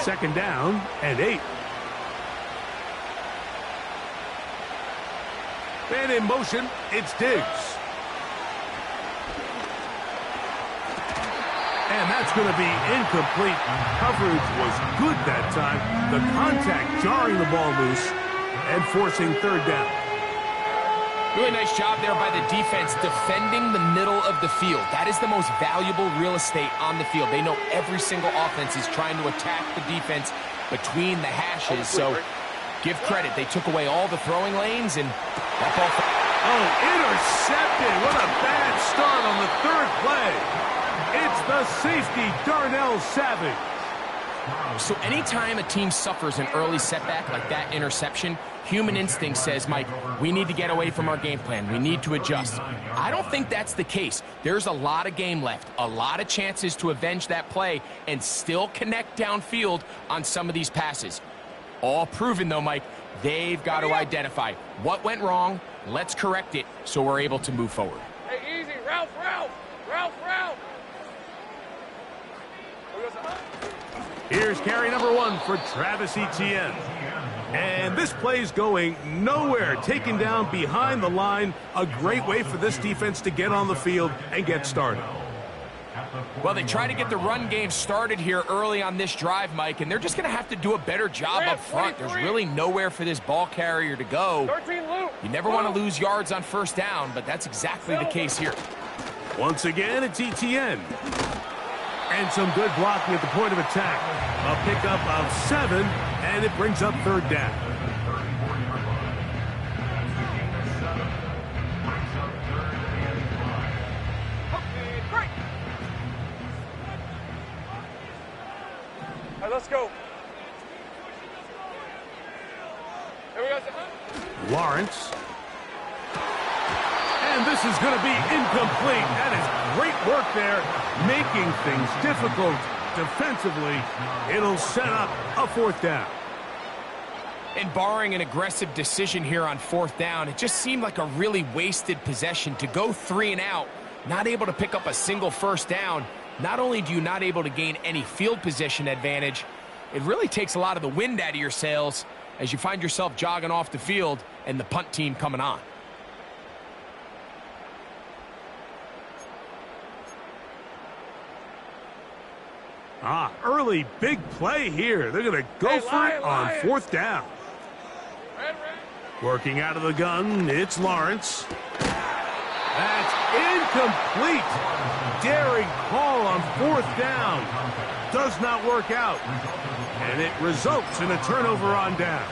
second down and 8. And in motion, it's Diggs. And that's going to be incomplete. Coverage was good that time. The contact jarring the ball loose and forcing third down. Really nice job there by the defense defending the middle of the field. That is the most valuable real estate on the field. They know every single offense is trying to attack the defense between the hashes. So give credit. They took away all the throwing lanes and that ball. Oh, intercepted. What a bad start on the third play. It's the safety, Darnell Savage. So anytime a team suffers an early setback like that interception, human instinct says, Mike, we need to get away from our game plan. We need to adjust. I don't think that's the case. There's a lot of game left, a lot of chances to avenge that play and still connect downfield on some of these passes. All proven, though, Mike, they've got to identify what went wrong. Let's correct it so we're able to move forward. Hey, easy. Ralph. Here's carry number 1 for Travis Etienne. And this play's going nowhere. Taken down behind the line. A great way for this defense to get on the field and get started. Well, they try to get the run game started here early on this drive, Mike, and they're just going to have to do a better job up front. There's really nowhere for this ball carrier to go. You never want to lose yards on first down, but that's exactly the case here. Once again, it's Etienne. And some good blocking at the point of attack. A pickup of 7, and it brings up third down. All right, let's go. Here we go. Lawrence. And this is going to be incomplete. That is great work there, making things difficult defensively. It'll set up a fourth down. And barring an aggressive decision here on fourth down, it just seemed like a really wasted possession to go 3 and out, not able to pick up a single first down. Not only do you not able to gain any field position advantage, it really takes a lot of the wind out of your sails as you find yourself jogging off the field and the punt team coming on. Early big play here. They're going to go for it on fourth down. Working out of the gun, it's Lawrence. That's incomplete. Daring call on fourth down. Does not work out. And it results in a turnover on downs.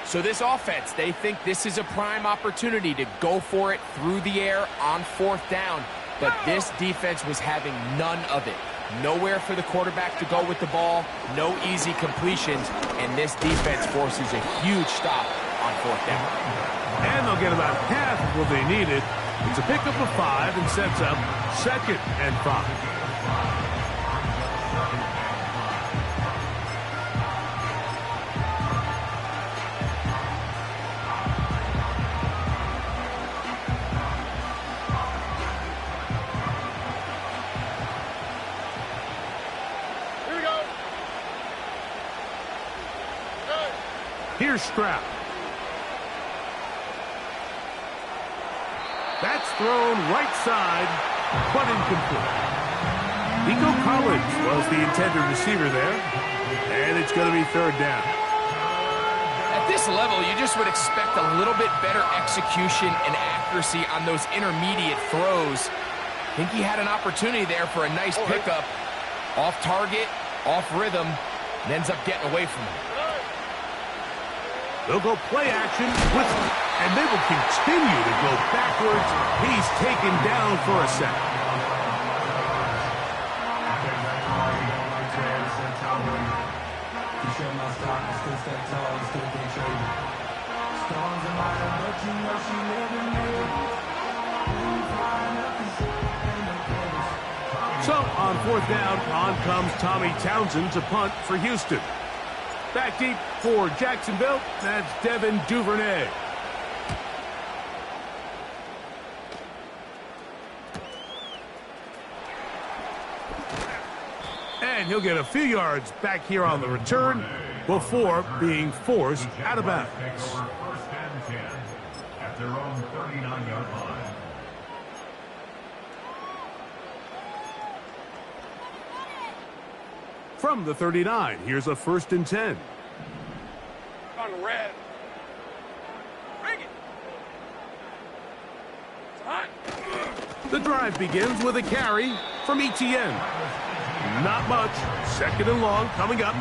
So this offense, they think this is a prime opportunity to go for it through the air on fourth down. But this defense was having none of it. Nowhere for the quarterback to go with the ball, no easy completions, and this defense forces a huge stop on fourth down. And they'll get about half of what they needed. It's a pickup of 5 and sets up 2nd and 5. Here's Stroud. That's thrown right side, but incomplete. Nico Collins was the intended receiver there, and it's going to be third down. At this level, you just would expect a little bit better execution and accuracy on those intermediate throws. I think he had an opportunity there for a nice pickup. Off target, off rhythm, and ends up getting away from him. They'll go play action, and they will continue to go backwards. He's taken down for a sack. So on fourth down, on comes Tommy Townsend to punt for Houston. Back deep for Jacksonville, that's Devin Duvernay. And And he'll get a few yards back here on the return before being forced out of bounds. First and 10 at their own 39-yard line. From the 39, here's a 1st and 10. On red. Bring it. It's hot. The drive begins with a carry from Etienne. Not much. 2nd and long coming up.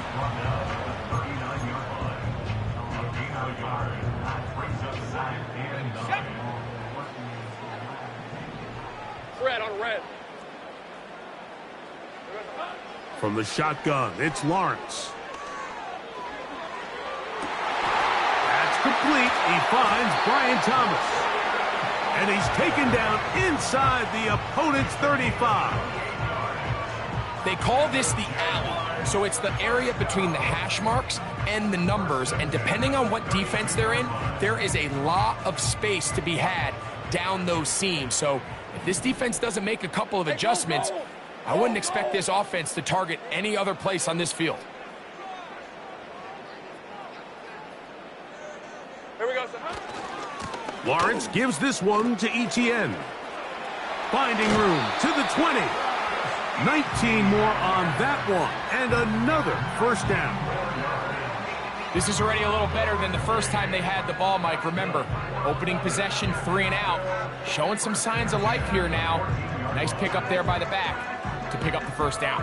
Red on red. From the shotgun, it's Lawrence. That's complete. He finds Brian Thomas. And he's taken down inside the opponent's 35. They call this the alley, so it's the area between the hash marks and the numbers, and depending on what defense they're in, there is a lot of space to be had down those seams. So if this defense doesn't make a couple of adjustments, I wouldn't expect this offense to target any other place on this field. Here we go, sir. Lawrence gives this one to Etienne. Finding room to the 20. 19 more on that one, and another 1st down. This is already a little better than the first time they had the ball, Mike. Remember, opening possession, 3 and out. Showing some signs of life here now. Nice pick up there by the back to pick up the 1st down.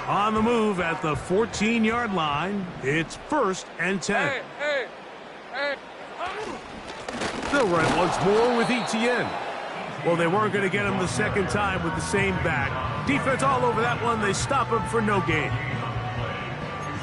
On the move at the 14-yard line, it's 1st and 10. Hey. They'll run once more with Etienne. Well, they weren't going to get him the 2nd time with the same back. Defense all over that one. They stop him for no gain.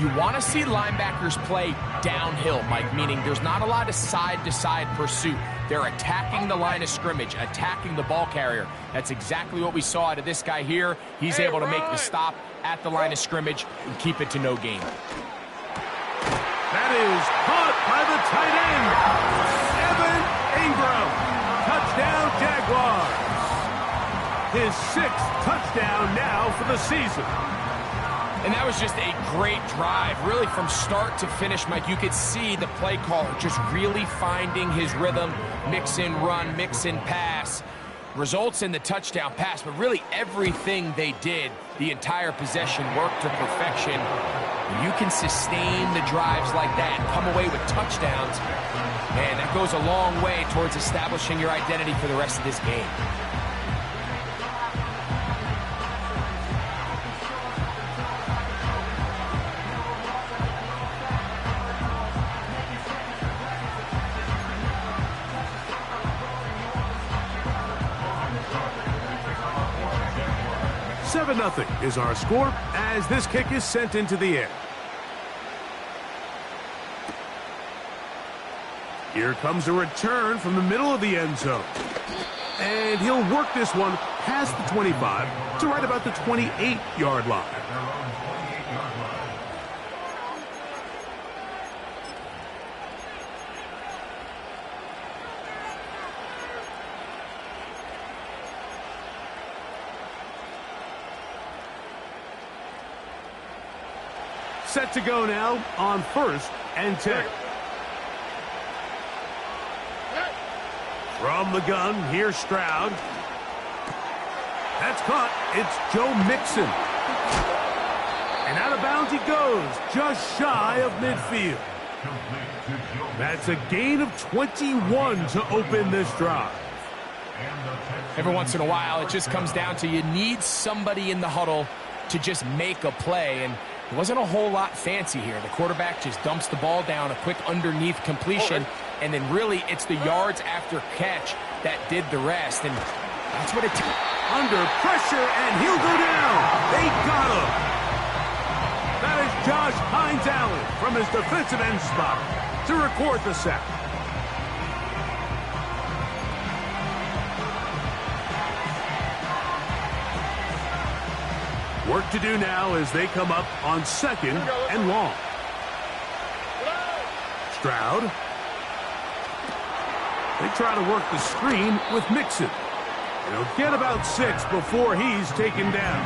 You want to see linebackers play downhill, Mike, meaning there's not a lot of side-to-side pursuit. They're attacking the line of scrimmage, attacking the ball carrier. That's exactly what we saw out of this guy here. He's able to make the stop at the line of scrimmage and keep it to no gain. That is caught by the tight end, Evan Ingram. Touchdown, Jaguars. His 6th touchdown now for the season. And that was just a great drive, really from start to finish, Mike. You could see the play caller just really finding his rhythm, mix and run, mix and pass. Results in the touchdown pass, but really everything they did, the entire possession worked to perfection. When you can sustain the drives like that and come away with touchdowns, man, that goes a long way towards establishing your identity for the rest of this game. Nothing is our score as this kick is sent into the air. Here comes a return from the middle of the end zone. And he'll work this one past the 25 to right about the 28-yard line. Set to go now on 1st and 10. From the gun, here's Stroud. That's caught. It's Joe Mixon. And out of bounds he goes, just shy of midfield. That's a gain of 21 to open this drive. Every once in a while, it just comes down to you need somebody in the huddle to just make a play, and it wasn't a whole lot fancy here. The quarterback just dumps the ball down, a quick underneath completion, and then really it's the yards after catch that did the rest, and that's what it took. Under pressure, and he'll go down. They got him. That is Josh Hines Allen from his defensive end spot to record the sack. Work to do now as they come up on 2nd and long. Stroud. They try to work the screen with Mixon. And he'll get about 6 before he's taken down.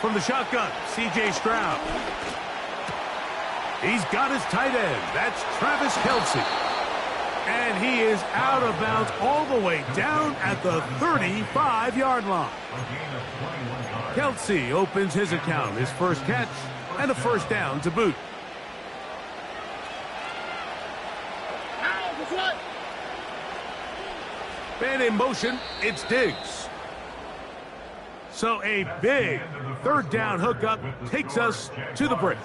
From the shotgun, C.J. Stroud. He's got his tight end. That's Travis Kelce. And he is out of bounds all the way down at the 35-yard line. Kelce opens his account, his first catch, and a first down to boot. Man in motion, it's Diggs. So a big third down hookup takes us to the break.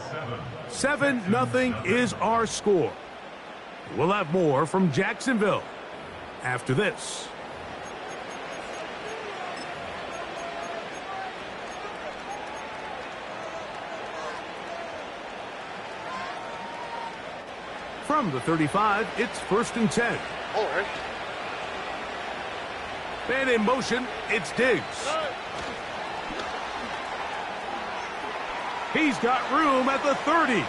7-0 is our score. We'll have more from Jacksonville after this. From the 35, it's 1st and 10. All right. Man in motion, it's Diggs. He's got room at the 30.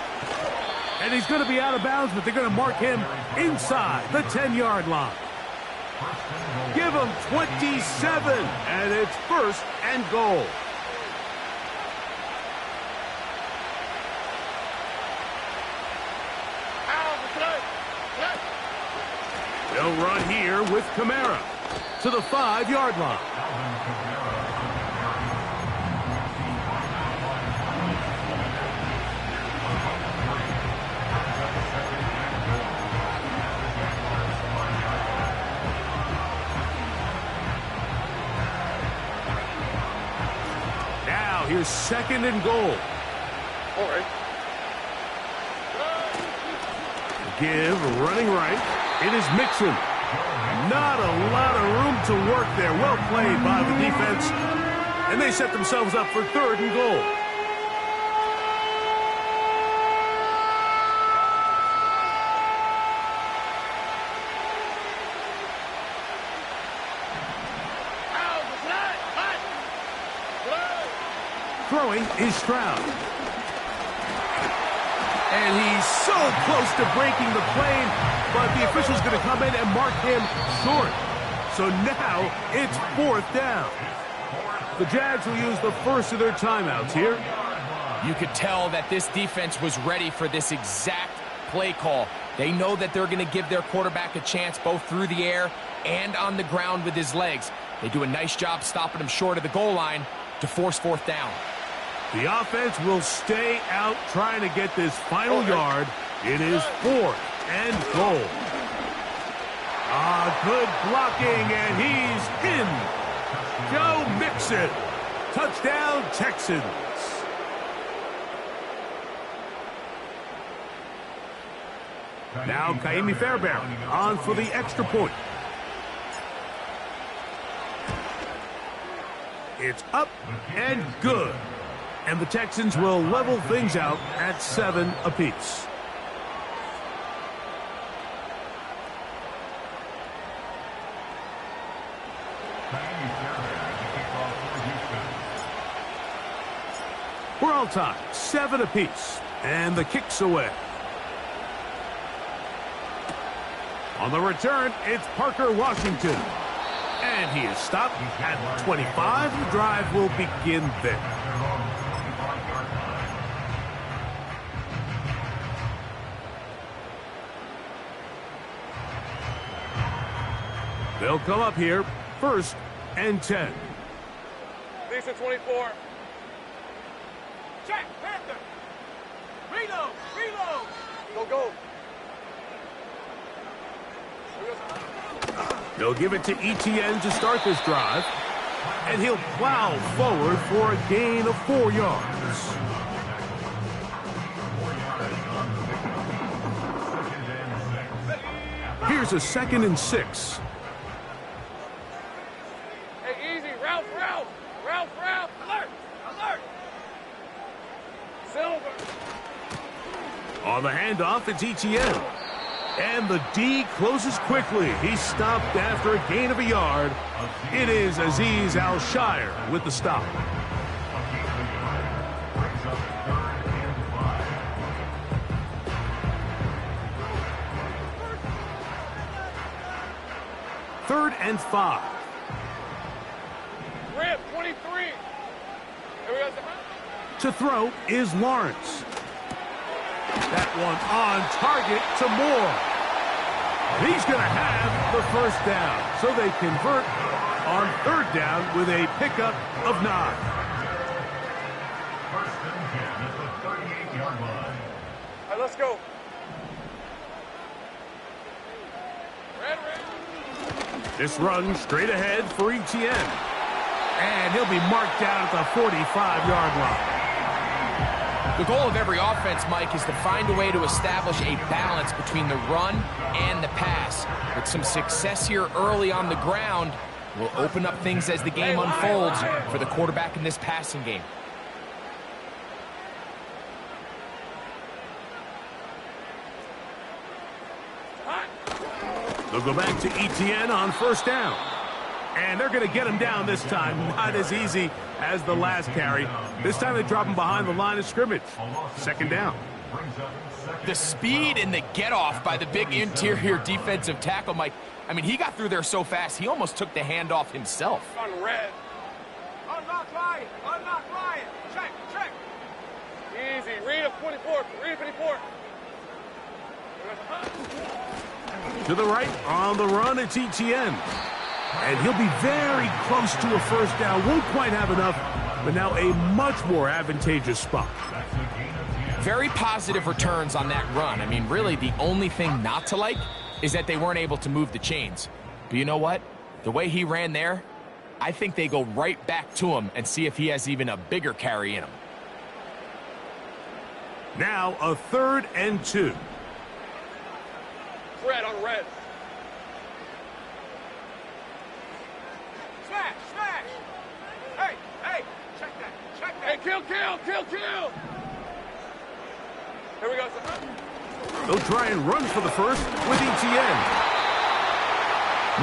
And he's going to be out of bounds, but they're going to mark him inside the 10-yard line. Give him 27, and it's 1st and goal. They'll run here with Kamara to the 5-yard line. Now here's 2nd and goal. All right. Give running right. It is Mixon. Not a lot of room to work there. Well played by the defense. And they set themselves up for 3rd and goal. Throwing is Stroud. And he's so close to breaking the plane, but the official's going to come in and mark him short. So now it's 4th down. The Jags will use the first of their timeouts here. You could tell that this defense was ready for this exact play call. They know that they're going to give their quarterback a chance both through the air and on the ground with his legs. They do a nice job stopping him short of the goal line to force 4th down. The offense will stay out trying to get this final yard. It is 4th and goal. Good blocking, and he's in. Joe Mixon. Touchdown, Texans. Now Kaimi Fairbairn on for the extra point. It's up and good. And the Texans will level things out at 7 apiece. We're all tied, 7 apiece, and the kick's away. On the return, it's Parker Washington. And he is stopped at 25. The drive will begin there. They'll come up here, 1st and 10. Decent 24. Check, Panther. Reload, reload. Go, go. They'll give it to ETN to start this drive, and he'll plow forward for a gain of 4 yards. Here's a 2nd and 6. Hey, easy. Ralph, Ralph. Ralph, Ralph. Alert, alert. Silver. On the handoff, it's ETN. And the D closes quickly. He's stopped after a gain of a yard. It is Azeez Al-Shire with the stop. Third and 5. Rip, 23. Here we go. To throw is Lawrence. That one on target to Moore. And he's going to have the first down. So they convert on third down with a pickup of 9. First and 10 at the 38-yard line. All right, let's go. Red. This run straight ahead for Etienne. And he'll be marked down at the 45-yard line. The goal of every offense, Mike, is to find a way to establish a balance between the run and the pass. With some success here early on the ground, will open up things as the game unfolds for the quarterback in this passing game. They'll go back to Etienne on first down. And they're going to get him down this time. Not as easy as the last carry. This time they drop him behind the line of scrimmage. Second down. The speed and the get-off by the big interior defensive tackle, Mike. I mean, he got through there so fast, he almost took the handoff himself. On red. Unlock line. Check. Easy. Read a 24. Read a 54. To the right on the run, it's Etienne. And he'll be very close to a first down. Won't quite have enough, but now a much more advantageous spot. Very positive returns on that run. I mean, really, the only thing not to like is that they weren't able to move the chains. But you know what? The way he ran there, I think they go right back to him and see if he has even a bigger carry in him. Now a 3rd and 2. Red on red. Smash. Hey, check that. Hey, kill. Here we go, son. They'll try and run for the first with Etienne.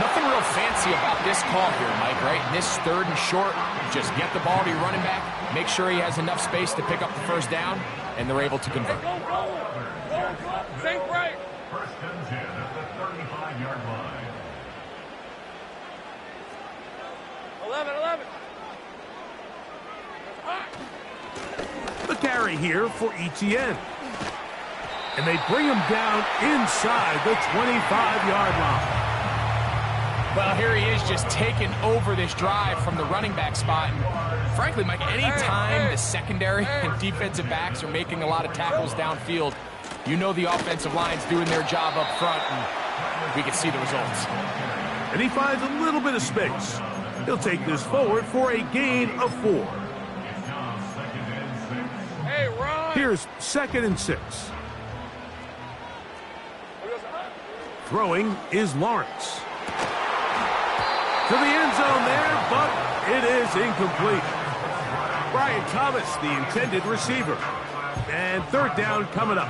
Nothing real fancy about this call here, Mike, right? In this 3rd and short, just get the ball to your running back, make sure he has enough space to pick up the first down, and they're able to convert. Go. Sink right. First and 10 at the 35-yard line. 11. The carry here for Etienne. And they bring him down inside the 25-yard line. Well, here he is just taking over this drive from the running back spot. And frankly, Mike, any time the secondary and defensive backs are making a lot of tackles downfield, you know the offensive line's doing their job up front, and we can see the results. And he finds a little bit of space. He'll take this forward for a gain of 4. Hey, run. Here's 2nd and 6. Throwing is Lawrence. To the end zone there, but it is incomplete. Brian Thomas, the intended receiver. And 3rd down coming up.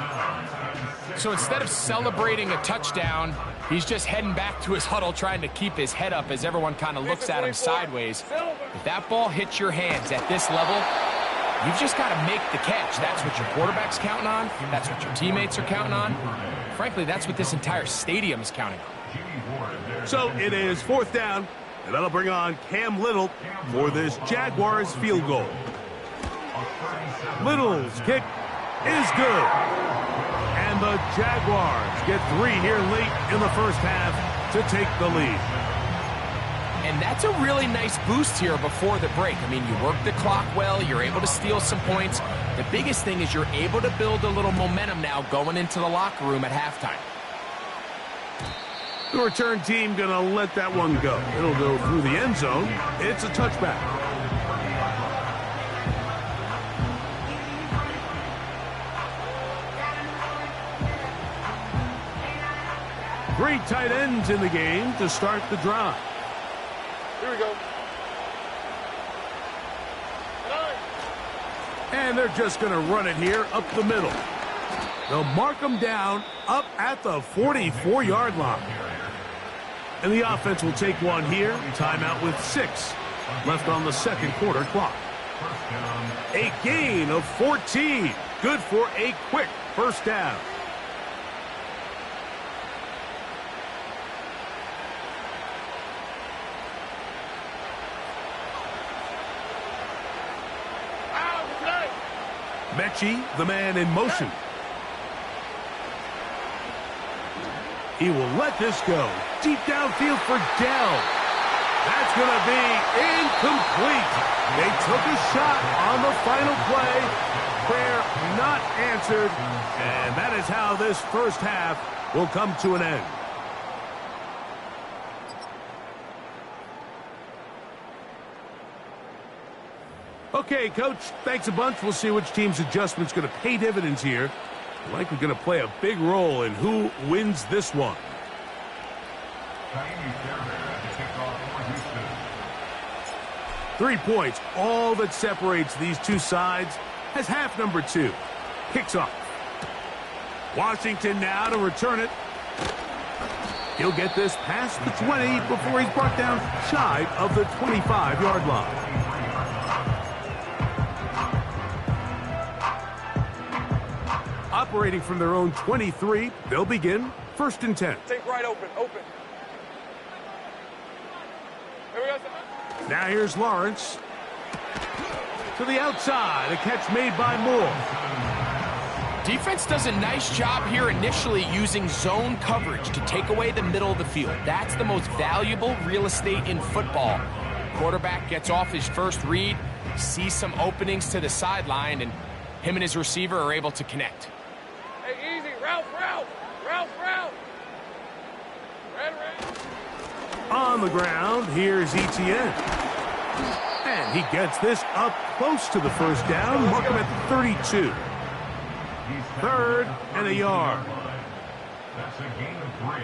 So instead of celebrating a touchdown, he's just heading back to his huddle trying to keep his head up as everyone kind of looks at him sideways. If that ball hits your hands at this level, you've just got to make the catch. That's what your quarterback's counting on. That's what your teammates are counting on. Frankly, that's what this entire stadium is counting on. So it is 4th down, and that'll bring on Cam Little for this Jaguars field goal. Little's kick is good. And the Jaguars get 3 here late in the first half to take the lead. And that's a really nice boost here before the break. I mean, you work the clock well, you're able to steal some points. The biggest thing is you're able to build a little momentum now going into the locker room at halftime. The return team going to let that one go. It'll go through the end zone. It's a touchback. Three tight ends in the game to start the drive. Here we go. 9. And they're just going to run it here up the middle. They'll mark them down up at the 44-yard line. And the offense will take one here. Timeout with 6 left on the second quarter clock. A gain of 14. Good for a quick first down. Mechie, the man in motion. He will let this go. Deep downfield for Dell. That's going to be incomplete. They took a shot on the final play. Prayer not answered. And that is how this first half will come to an end. Okay, Coach, thanks a bunch. We'll see which team's adjustment's going to pay dividends here. Likely going to play a big role in who wins this one. 3 points, all that separates these two sides, as half number 2 kicks off. Washington now to return it. He'll get this past the 20 before he's brought down shy of the 25-yard line. Operating from their own 23, they'll begin 1st and 10. Take right open. Here we go. Now here's Lawrence. To the outside, a catch made by Moore. Defense does a nice job here initially using zone coverage to take away the middle of the field. That's the most valuable real estate in football. Quarterback gets off his first read, sees some openings to the sideline, and him and his receiver are able to connect. Hey, easy. Route. Red. On the ground, here's Etienne. And he gets this up close to the first down. Mark him at 32. 3rd and a yard. That's a gain of 3.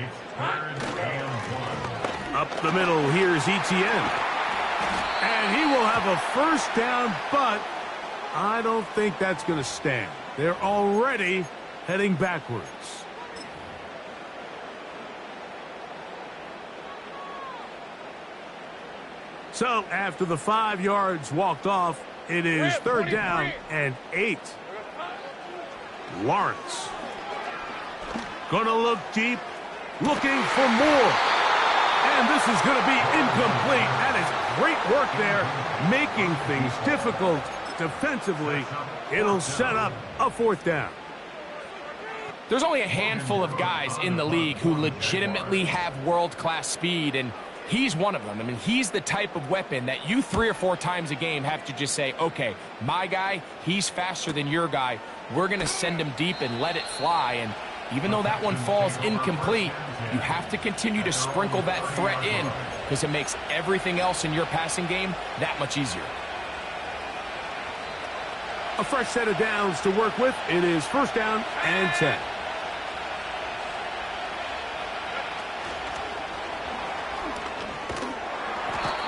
It's 3rd and 1. Up the middle, here's Etienne. And he will have a first down, but I don't think that's going to stand. They're already heading backwards. So after the 5 yards walked off, it is 3rd down and 8. Lawrence. Gonna look deep, looking for more. And this is going to be incomplete. That is great work there, making things difficult defensively. It'll set up a 4th down. There's only a handful of guys in the league who legitimately have world-class speed, and he's one of them. I mean, he's the type of weapon that you 3 or 4 times a game have to just say, okay, my guy, he's faster than your guy. We're going to send him deep and let it fly. And even though that one falls incomplete, you have to continue to sprinkle that threat in because it makes everything else in your passing game that much easier. A fresh set of downs to work with. It is 1st down and 10.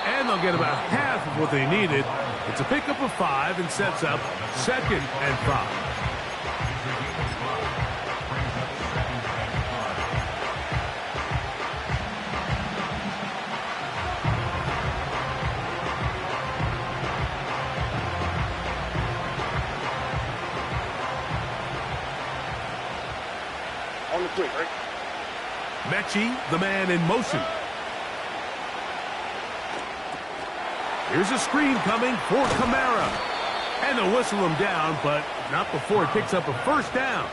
And they'll get about half of what they needed. It's a pickup of 5 and sets up 2nd and 5. On the quick, right? Mechie, the man in motion. Here's a screen coming for Kamara. And they'll whistle him down, but not before he picks up a 1st down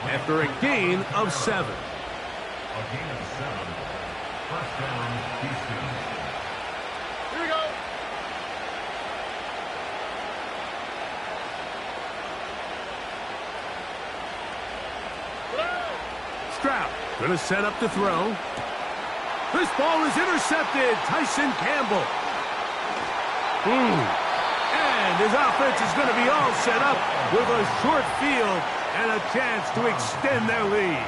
after a gain of 7. A gain of 7. 1st down, Houston. Here we go. Stroud going to set up to throw. This ball is intercepted. Tyson Campbell. And his offense is going to be all set up with a short field and a chance to extend their lead.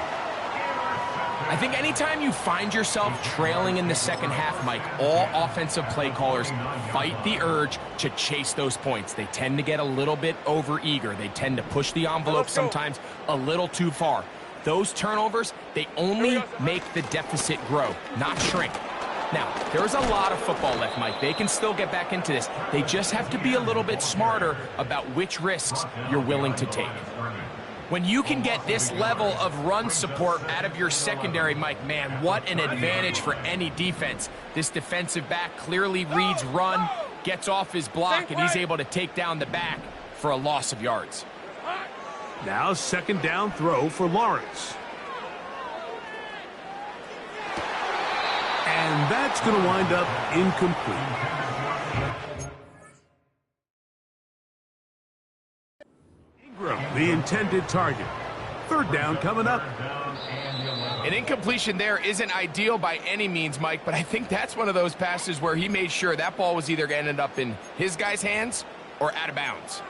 I think anytime you find yourself trailing in the second half, Mike, all offensive play callers fight the urge to chase those points. They tend to get a little bit overeager. They tend to push the envelope sometimes a little too far. Those turnovers, they only make the deficit grow, not shrink. Now, there's a lot of football left, Mike. They can still get back into this. They just have to be a little bit smarter about which risks you're willing to take. When you can get this level of run support out of your secondary, Mike, man, what an advantage for any defense. This defensive back clearly reads run, gets off his block, and he's able to take down the back. for a loss of yards. Now second down throw for Lawrence. And that's going to wind up incomplete. Ingram, the intended target. Third down coming up. An incompletion there isn't ideal by any means, Mike, but I think that's one of those passes where he made sure that ball was either going to end up in his guy's hands or out of bounds.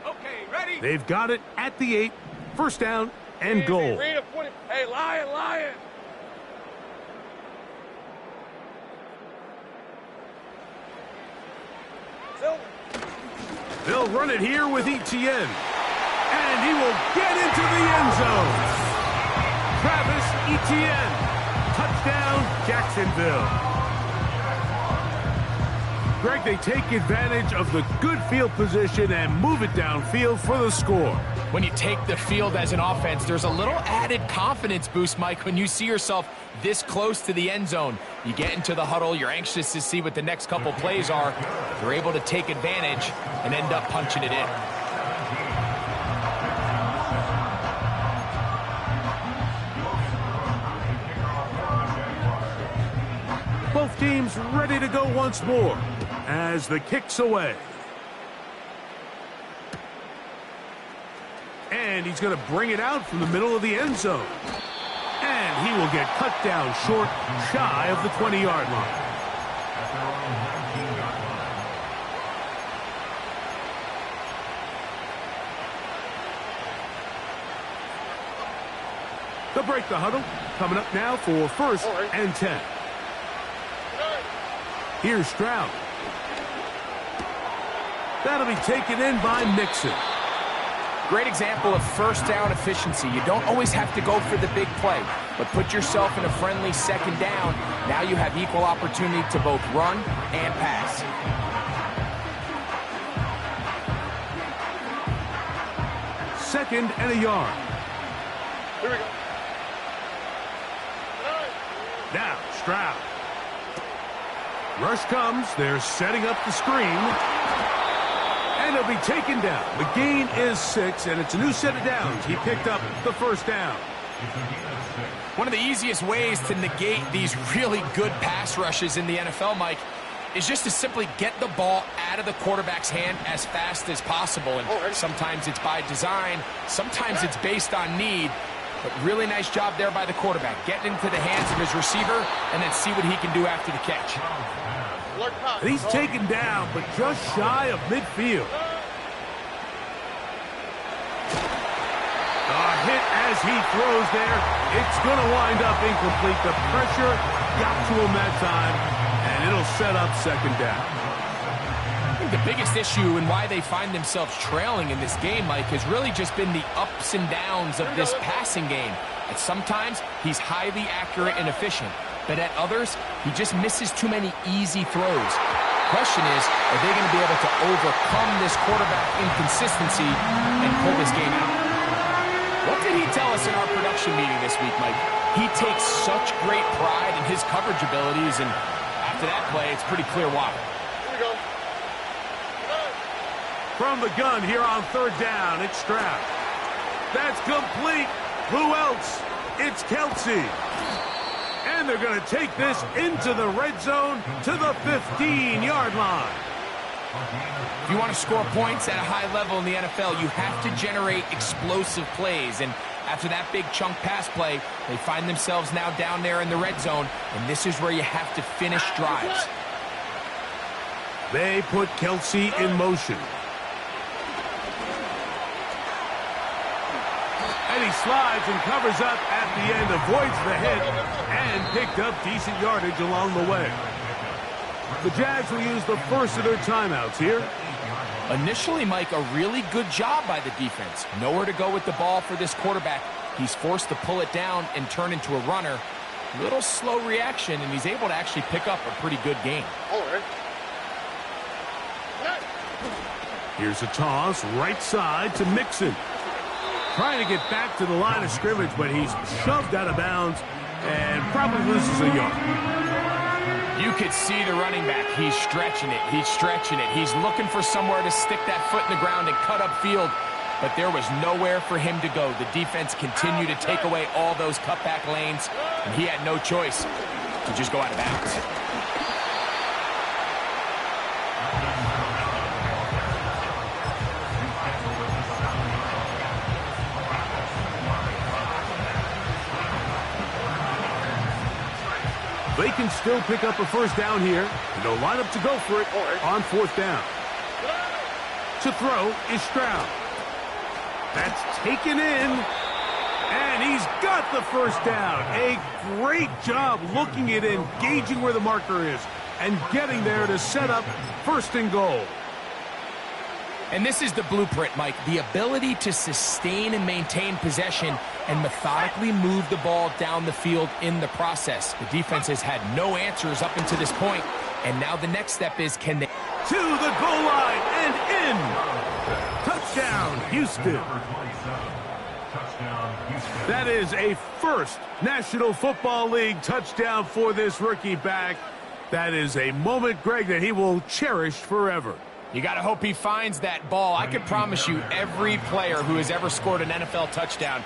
Okay, ready? They've got it at the 8. First down and Easy, goal. read a 20. Hey, Lion. They'll run it here with Etienne. And he will get into the end zone. Travis Etienne. Touchdown, Jacksonville. Greg, they take advantage of the good field position and move it downfield for the score. When you take the field as an offense, there's a little added confidence boost, Mike, when you see yourself this close to the end zone. You get into the huddle, you're anxious to see what the next couple plays are. You're able to take advantage and end up punching it in. Both teams ready to go once more as the kick's away. And he's going to bring it out from the middle of the end zone. And he will get cut down short, shy of the 20-yard line. They'll break the huddle. Coming up now for first and 10. Here's Stroud. That'll be taken in by Mixon. Great example of first down efficiency. You don't always have to go for the big play, but put yourself in a friendly second down. Now you have equal opportunity to both run and pass. Second and a yard. Here we go. Now Stroud. Rush comes. They're setting up the screen. And he'll be taken down. The gain is 6, and it's a new set of downs. He picked up the first down. One of the easiest ways to negate these really good pass rushes in the NFL, Mike, is just to simply get the ball out of the quarterback's hand as fast as possible. And sometimes it's by design, sometimes it's based on need. But really nice job there by the quarterback, getting into the hands of his receiver and then see what he can do after the catch. And he's taken down, but just shy of midfield. A hit as he throws there. It's going to wind up incomplete. The pressure got to him that time, and it'll set up second down. I think the biggest issue and why they find themselves trailing in this game, Mike, has really just been the ups and downs of this passing game. And sometimes he's highly accurate and efficient, but at others, he just misses too many easy throws. Question is, are they going to be able to overcome this quarterback inconsistency and pull this game out? What did he tell us in our production meeting this week, Mike? He takes such great pride in his coverage abilities, and after that play, it's pretty clear why. Here we go. From the gun here on third down, it's Stroud. That's complete. Who else? It's Kelsey. And they're going to take this into the red zone to the 15-yard line. If you want to score points at a high level in the NFL, you have to generate explosive plays. And after that big chunk pass play, they find themselves now down there in the red zone, and this is where you have to finish drives. They put Kelsey in motion. And he slides and covers up at the end, avoids the hit, and picked up decent yardage along the way. The Jags will use the first of their timeouts here. Initially, Mike, a really good job by the defense. Nowhere to go with the ball for this quarterback. He's forced to pull it down and turn into a runner. Little slow reaction, and he's able to actually pick up a pretty good game. Here's a toss, right side to Mixon. Trying to get back to the line of scrimmage, but he's shoved out of bounds and probably loses a yard. You could see the running back. He's stretching it. He's stretching it. He's looking for somewhere to stick that foot in the ground and cut upfield, but there was nowhere for him to go. The defense continued to take away all those cutback lanes, and he had no choice to just go out of bounds. They can still pick up a first down here. They'll line up to go for it on fourth down. To throw is Stroud. That's taken in, and he's got the first down. A great job looking at it, engaging where the marker is, and getting there to set up first and goal. And this is the blueprint, Mike. The ability to sustain and maintain possession and methodically move the ball down the field in the process. The defense has had no answers up until this point, and now the next step is, can they... To the goal line and in. Touchdown, Houston. That is a first National Football League touchdown for this rookie back. That is a moment, Greg, that he will cherish forever. You got to hope he finds that ball. I can promise you, every player who has ever scored an NFL touchdown,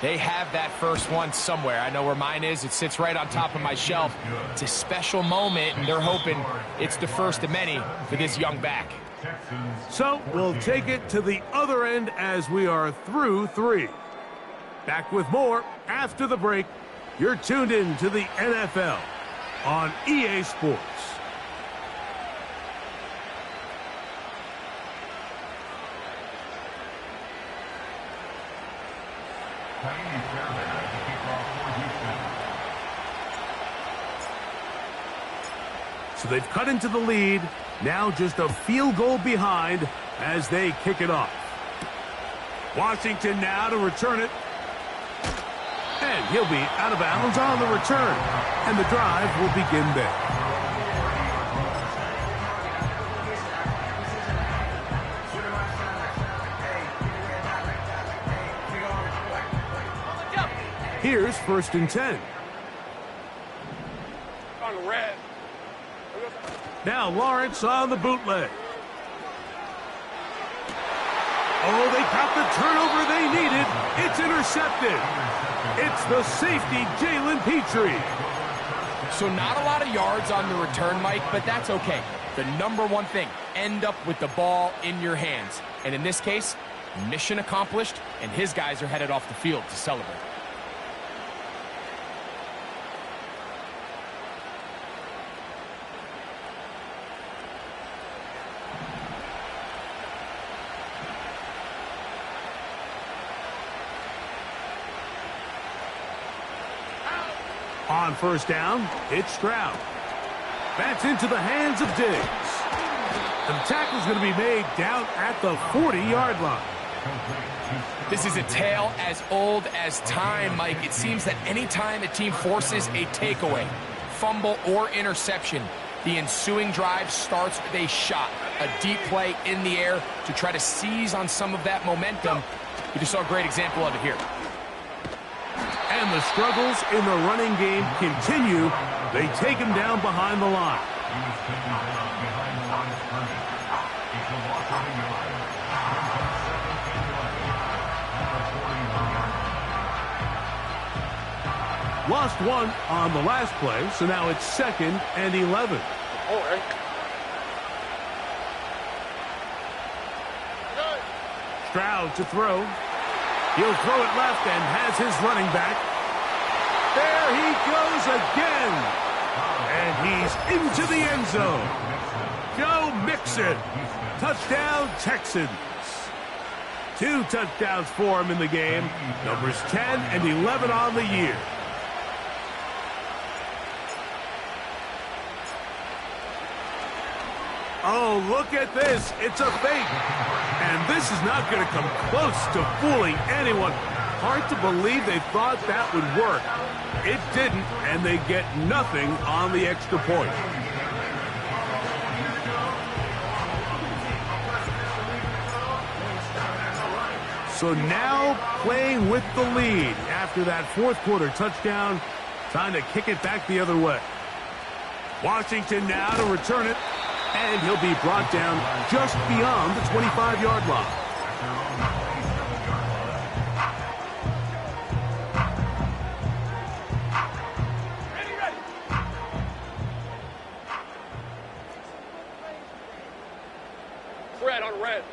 they have that first one somewhere. I know where mine is. It sits right on top of my shelf. It's a special moment, and they're hoping it's the first of many for this young back. So we'll take it to the other end as we are through three. Back with more after the break. You're tuned in to the NFL on EA Sports. So they've cut into the lead. Now just a field goal behind as they kick it off. Washington now to return it. And he'll be out of bounds on the return. And the drive will begin there. Here's first and 10. On the red. Now Lawrence on the bootleg. Oh, they got the turnover they needed. It's intercepted. It's the safety, Jalen Petrie. So not a lot of yards on the return, Mike, but that's okay. The number one thing, end up with the ball in your hands. And in this case, mission accomplished, and his guys are headed off the field to celebrate. On first down, it's Stroud. That's into the hands of Diggs. The tackle's going to be made down at the 40-yard line. This is a tale as old as time, Mike. It seems that any time a team forces a takeaway, fumble, or interception, the ensuing drive starts with a shot, a deep play in the air to try to seize on some of that momentum. We just saw a great example of it here. And the struggles in the running game continue. They take him down behind the line. Lost one on the last play, so now it's 2nd and 11. Stroud to throw. He'll throw it left and has his running back. There he goes again. And he's into the end zone. Joe Mixon. Touchdown, Texans. 2 touchdowns for him in the game. Numbers 10 and 11 on the year. Oh, look at this. It's a fake. And this is not going to come close to fooling anyone. Hard to believe they thought that would work. It didn't, and they get nothing on the extra point. So now playing with the lead after that fourth quarter touchdown. Time to kick it back the other way. Washington now to return it. And he'll be brought down just beyond the 25-yard line. Red on red.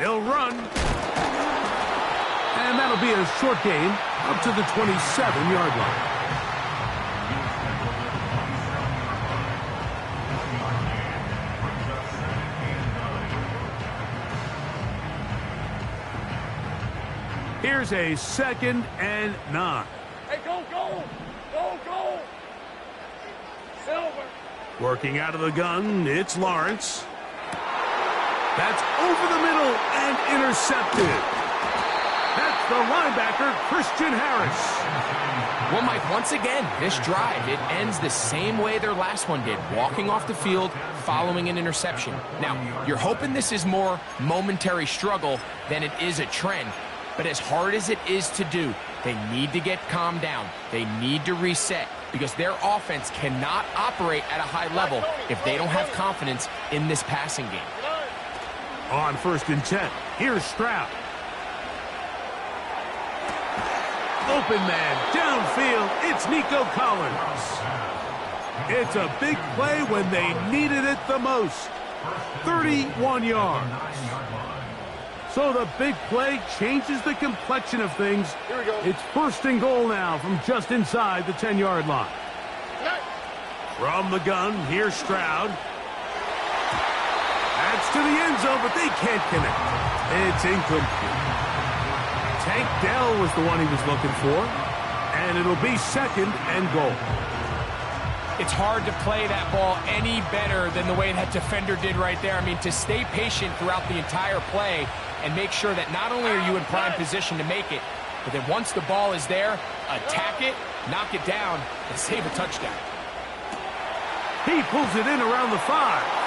They'll run. And that'll be a short gain up to the 27-yard line. Here's a 2nd and 9. Hey, go, go! Go, go! Silver! Working out of the gun, it's Lawrence. That's over the middle and intercepted. That's the linebacker, Christian Harris. Well, Mike, once again, this drive, it ends the same way their last one did, walking off the field following an interception. Now, you're hoping this is more momentary struggle than it is a trend. But as hard as it is to do, they need to get calmed down. They need to reset because their offense cannot operate at a high level if they don't have confidence in this passing game. On 1st and 10, here's Stroud. Open man, downfield, it's Nico Collins. It's a big play when they needed it the most. 31 yards. So the big play changes the complexion of things. Here we go. It's 1st and goal now from just inside the 10-yard line. From the gun, here's Stroud. That's to the end zone, but they can't connect. It's incomplete. Tank Dell was the one he was looking for, and it'll be 2nd and goal. It's hard to play that ball any better than the way that defender did right there. I mean, to stay patient throughout the entire play and make sure that not only are you in prime position to make it, but then once the ball is there, attack it, knock it down, and save a touchdown. He pulls it in around the 5.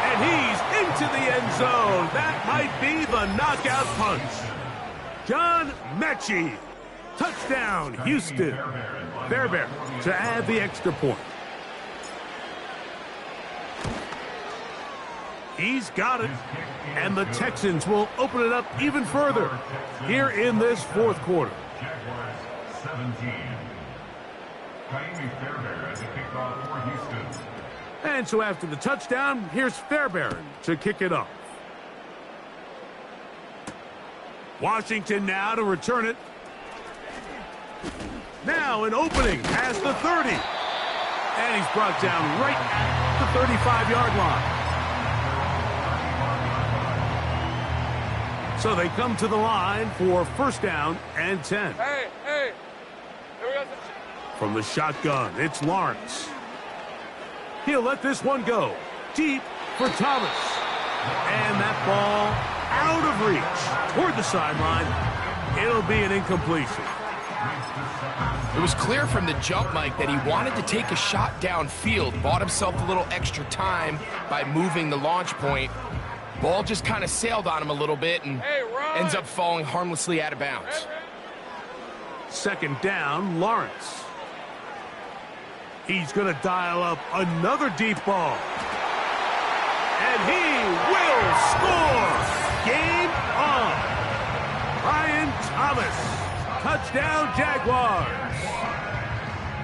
And he's into the end zone. That might be the knockout punch. John Mechie. Touchdown, Houston. Fairbairn to add the extra point. He's got it. And the Texans will open it up even further here in this fourth quarter. Jaguars 17. Kaimi Fairbairn as a kickoff for Houston. And so after the touchdown, here's Fairbairn to kick it off. Washington now to return it. Now an opening past the 30. And he's brought down right at the 35-yard line. So they come to the line for 1st down and 10. Hey, hey. Here we go. From the shotgun, it's Lawrence. He'll let this one go. Deep for Thomas. And that ball out of reach toward the sideline. It'll be an incompletion. It was clear from the jump, Mike, that he wanted to take a shot downfield, bought himself a little extra time by moving the launch point. Ball just kind of sailed on him a little bit and ends up falling harmlessly out of bounds. 2nd down, Lawrence. He's going to dial up another deep ball. And he will score! Game on! Brian Thomas. Touchdown, Jaguars.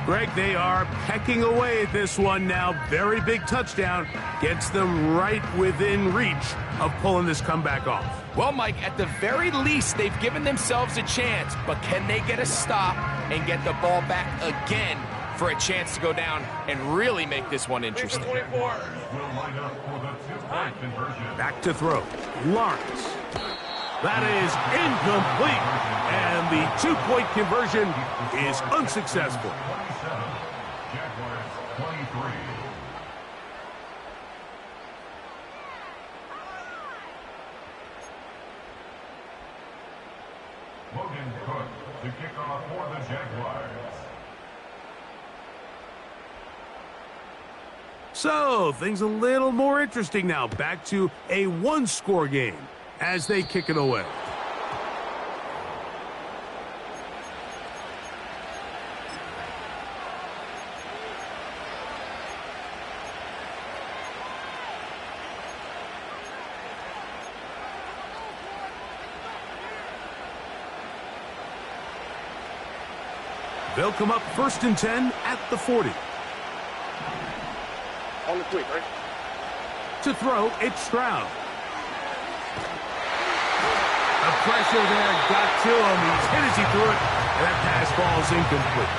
Greg, they are pecking away at this one now. Very big touchdown. Gets them right within reach of pulling this comeback off. Well, Mike, at the very least, they've given themselves a chance. But can they get a stop and get the ball back again for a chance to go down and really make this one interesting? Back to throw. Lawrence. That is incomplete. And the 2-point conversion is unsuccessful. Jaguars 23. Logan Cook to kick off for the Jaguars. So, things a little more interesting now. Back to a 1-score game as they kick it away. They'll come up 1st and 10 at the 40. On the quick, right? To throw, it's Stroud. The pressure there got to him. He's hit as he threw it, and that pass falls incomplete.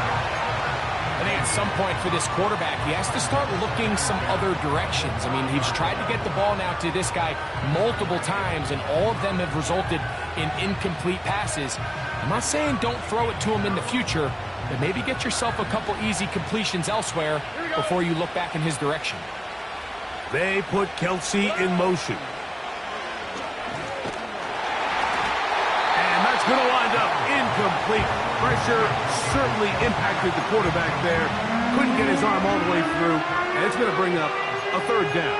I think at some point for this quarterback, he has to start looking some other directions. I mean, he's tried to get the ball now to this guy multiple times, and all of them have resulted in incomplete passes. I'm not saying don't throw it to him in the future, but maybe get yourself a couple easy completions elsewhere before you look back in his direction. They put Kelsey in motion. And that's going to wind up incomplete. Pressure certainly impacted the quarterback there. Couldn't get his arm all the way through, and it's going to bring up a 3rd down.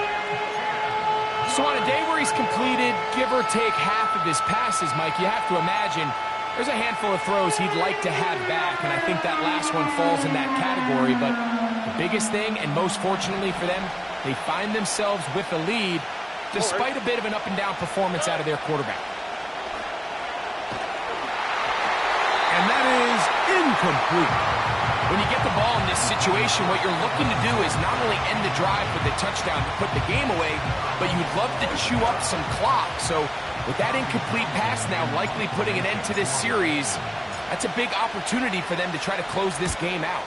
So on a day where he's completed, give or take half of his passes, Mike, you have to imagine there's a handful of throws he'd like to have back, and I think that last one falls in that category. But the biggest thing, and most fortunately for them, they find themselves with the lead despite a bit of an up-and-down performance out of their quarterback. And that is incomplete. When you get the ball in this situation, what you're looking to do is not only end the drive with a touchdown to put the game away, but you'd love to chew up some clock. So with that incomplete pass now likely putting an end to this series, that's a big opportunity for them to try to close this game out.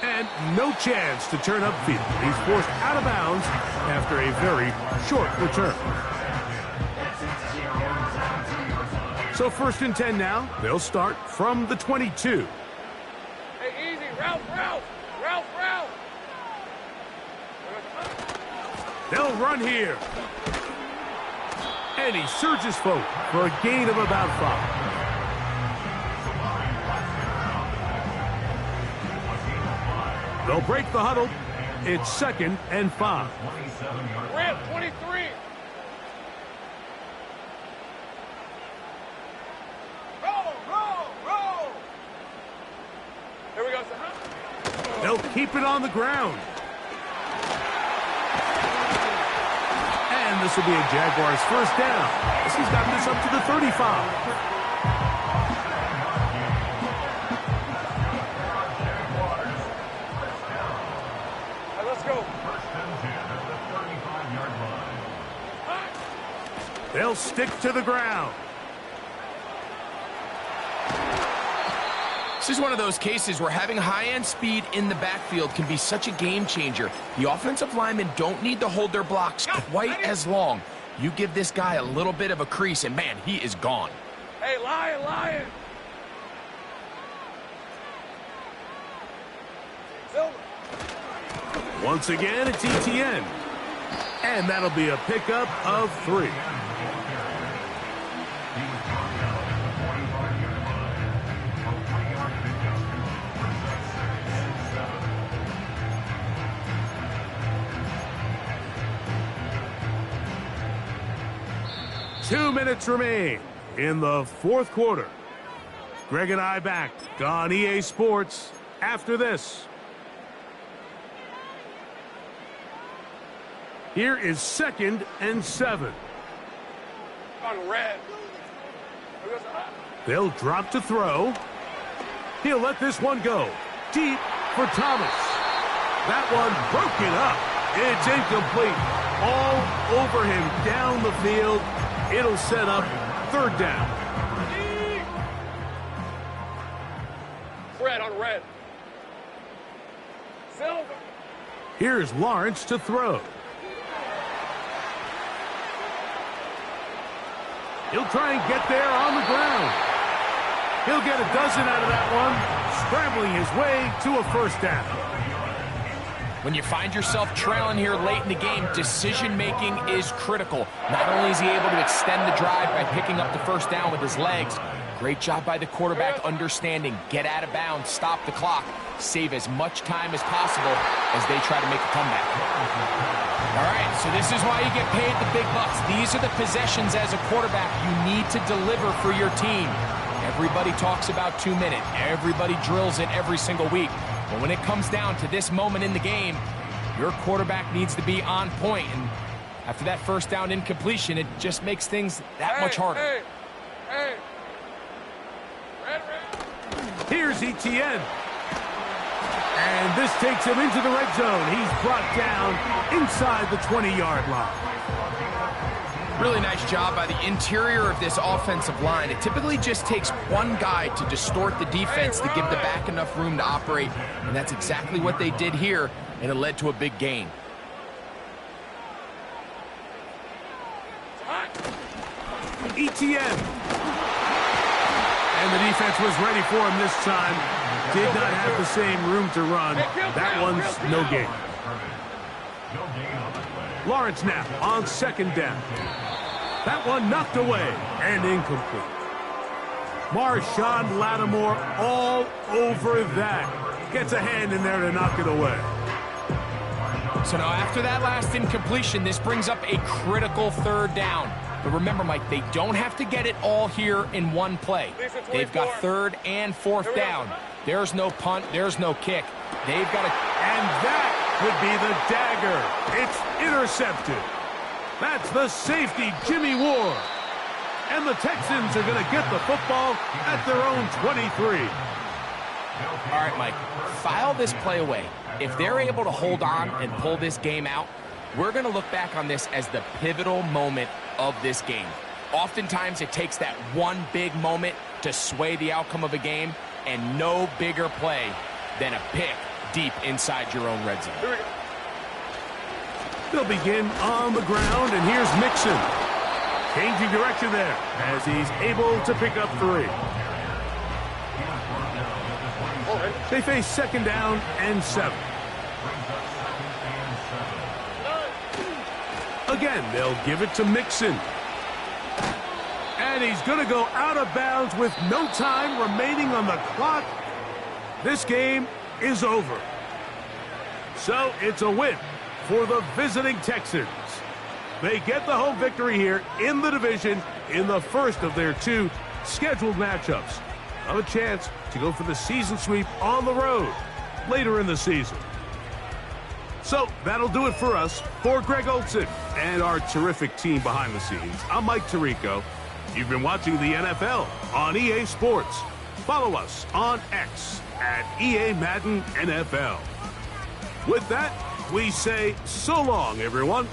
And no chance to turn upfield. He's forced out of bounds after a very short return. So 1st and 10 now. They'll start from the 22. Hey, easy. Ralph. They'll run here. And he surges forward for a gain of about 5. They'll break the huddle. It's 2nd and 5. Rip, 23. Roll. Here we go, sir. They'll keep it on the ground. And this will be a Jaguars 1st down. He's gotten this up to the 35. Let's go. They'll stick to the ground. This is one of those cases where having high-end speed in the backfield can be such a game changer. The offensive linemen don't need to hold their blocks quite as long. You give this guy a little bit of a crease, and man, he is gone. Hey, Lion. Silver. Once again, it's ETN. And that'll be a pickup of 3. Two minutes remain in the 4th quarter. Greg and I back on EA Sports after this. Here is 2nd and 7. On red. They'll drop to throw. He'll let this one go. Deep for Thomas. That one broken up. It's incomplete. All over him down the field. It'll set up 3rd down. Red on red. Silver. Here's Lawrence to throw. He'll try and get there on the ground. He'll get a dozen out of that one, scrambling his way to a 1st down. When you find yourself trailing here late in the game, decision-making is critical. Not only is he able to extend the drive by picking up the 1st down with his legs, great job by the quarterback understanding, get out of bounds, stop the clock, save as much time as possible as they try to make a comeback. All right, so this is why you get paid the big bucks. These are the possessions as a quarterback you need to deliver for your team. Everybody talks about 2 minutes. Everybody drills it every single week. But when it comes down to this moment in the game, your quarterback needs to be on point. And after that 1st down incompletion, it just makes things that much harder. Hey, Hey. Red. Here's Etienne. And this takes him into the red zone. He's brought down inside the 20-yard line. Really nice job by the interior of this offensive line. It typically just takes one guy to distort the defense to give the back enough room to operate, and that's exactly what they did here, and it led to a big gain. Etienne. And the defense was ready for him this time. Did not have the same room to run. That one's no gain. Lawrence now on second down. That one knocked away and incomplete. Marshawn Lattimore all over that. Gets a hand in there to knock it away. So now after that last incompletion, this brings up a critical third down. But remember, Mike, they don't have to get it all here in one play. They've got third and fourth down. There's no punt. There's no kick. They've got to... And that would be the dagger. It's intercepted. That's the safety, Jimmy Ward. And the Texans are going to get the football at their own 23. All right, Mike, file this play away. If they're able to hold on and pull this game out, we're going to look back on this as the pivotal moment of this game. Oftentimes, it takes that one big moment to sway the outcome of a game, and no bigger play than a pick deep inside your own red zone. They'll begin on the ground, and here's Mixon. Changing direction there as he's able to pick up 3. They face second down and 7. Again, they'll give it to Mixon. And he's going to go out of bounds with no time remaining on the clock. This game is over. So it's a win for the visiting Texans. They get the home victory here in the division in the first of their 2 scheduled matchups. Have a chance to go for the season sweep on the road later in the season. So that'll do it for us. For Greg Olson and our terrific team behind the scenes, I'm Mike Tirico. You've been watching the NFL on EA Sports. Follow us on X at EA Madden NFL. With that, we say so long, everyone.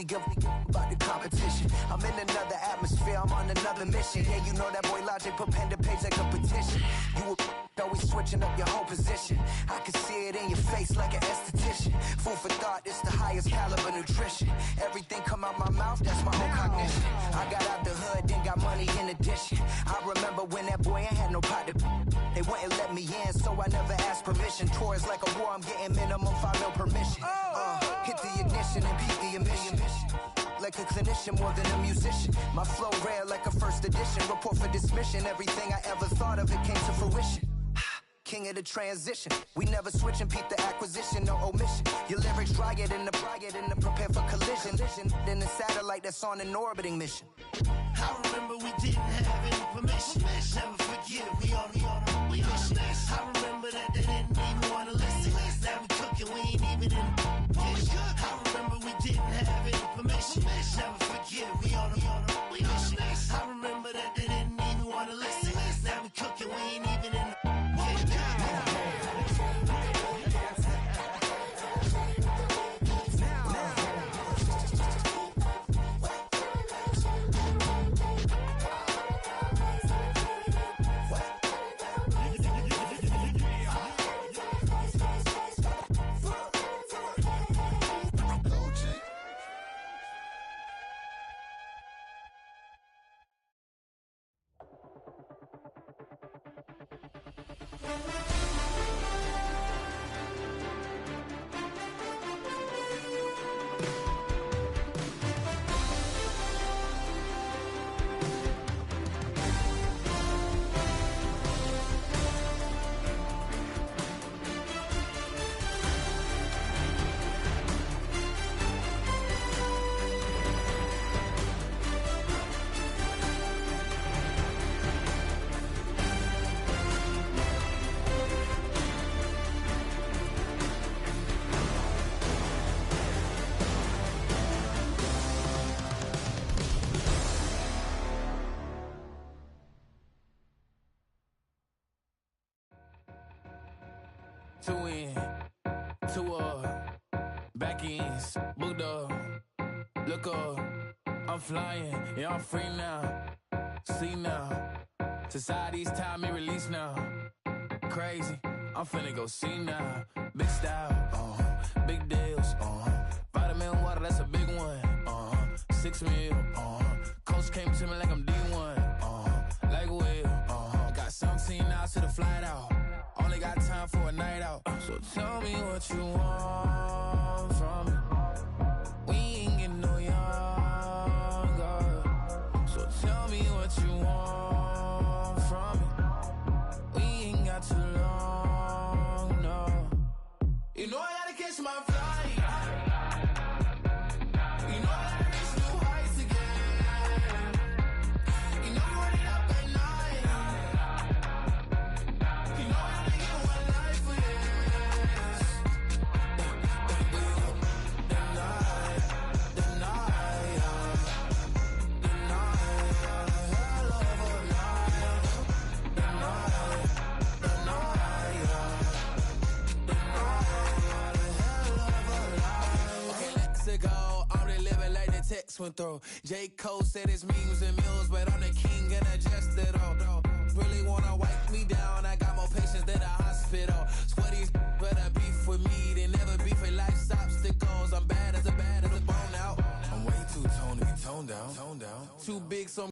really give about the competition. I'm in another atmosphere, I'm on another mission. Yeah, you know that boy Logic put pen to page like a petition. You were always switching up your whole position. I can see it in your face like an esthetician. Food for thought, it's the highest caliber nutrition. Everything come out my mouth, that's my own cognition. I got out the hood, then got money in addition. I remember when that boy ain't had no pot to they wouldn't let me in, so I never asked permission. Tours like a war, I'm getting minimum 5 mil permission. Hit the ignition and beat the emission. Like a clinician more than a musician. My flow rare like a first edition. Report for dismission. Everything I ever thought of, it came to fruition. King of the transition. We never switch and peep the acquisition, no omission. Your lyrics dry it in the prepare for collision. Then the satellite that's on an orbiting mission. I remember we didn't have any permission. Never forget, we on a mission. I remember that they didn't even want to listen. Now we cooking, we ain't even in the kitchen. I remember we didn't have any permission. Never forget, we on a mission. I remember that they didn't even want to listen. Now we cooking, we ain't even in the kitchen. Two in, two up, back ends, booked up, look up, I'm flying, yeah, I'm free now, see now, society's time me release now, crazy, I'm finna go see now, big style, big deals, vitamin water, that's a big one, 6 mil, coach came to me like I'm D1, like Will, got 17 hours to the flight out. Only got time for a night out. So tell me what you want from me. We ain't getting no younger. So tell me what you want from me. We ain't got too long, no. You know I gotta catch my flight. You know I gotta reach new heights again. You know I'm running up at night. You know I gotta get one life for this. The night, hell of a night. The night. Okay, let's go. I'm living like the text went through. J. Cole said it's memes and mules, but I'm the king